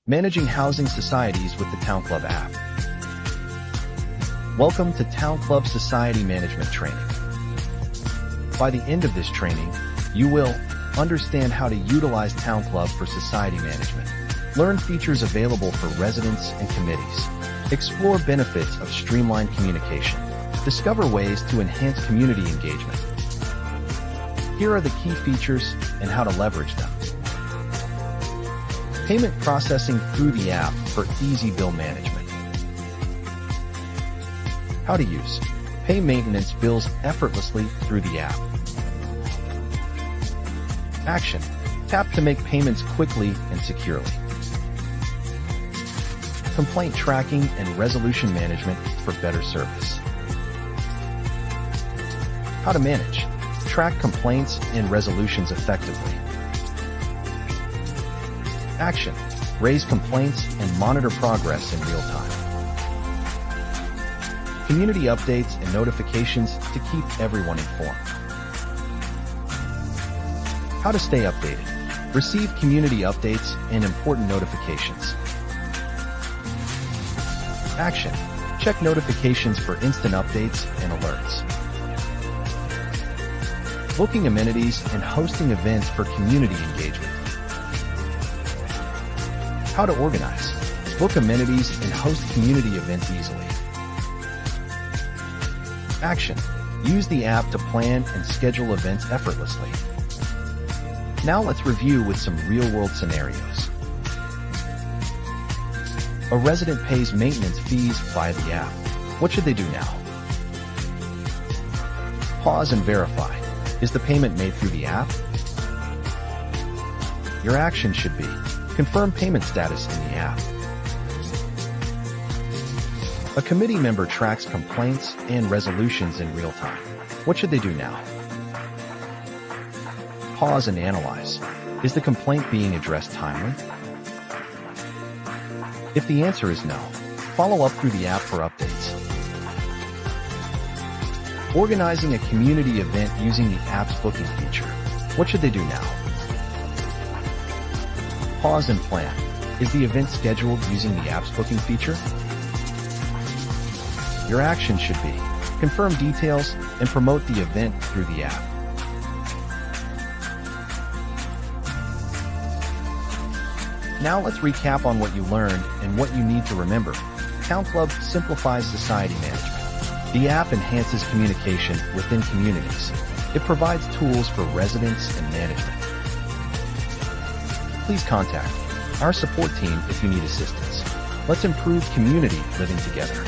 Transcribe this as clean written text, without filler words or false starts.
Managing Housing Societies with the Townclub app. Welcome to Townclub Society Management Training. By the end of this training, you will understand how to utilize Townclub for society management, learn features available for residents and committees, explore benefits of streamlined communication, discover ways to enhance community engagement. Here are the key features and how to leverage them. Payment processing through the app for easy bill management. How to use. Pay maintenance bills effortlessly through the app. Action. Tap to make payments quickly and securely. Complaint tracking and resolution management for better service. How to manage. Track complaints and resolutions effectively. Action. Raise complaints and monitor progress in real time. Community updates and notifications to keep everyone informed. How to stay updated. Receive community updates and important notifications. Action. Check notifications for instant updates and alerts. Booking amenities and hosting events for community engagement. How to organize. Book amenities and host community events easily. Action. Use the app to plan and schedule events effortlessly. Now let's review with some real-world scenarios. A resident pays maintenance fees via the app. What should they do now? Pause and verify. Is the payment made through the app? Your action should be: confirm payment status in the app. A committee member tracks complaints and resolutions in real time. What should they do now? Pause and analyze. Is the complaint being addressed timely? If the answer is no, follow up through the app for updates. Organizing a community event using the app's booking feature. What should they do now? Pause and plan. Is the event scheduled using the app's booking feature? Your action should be: confirm details and promote the event through the app. Now let's recap on what you learned and what you need to remember. Townclub simplifies society management. The app enhances communication within communities. It provides tools for residents and management. Please contact our support team if you need assistance. Let's improve community living together.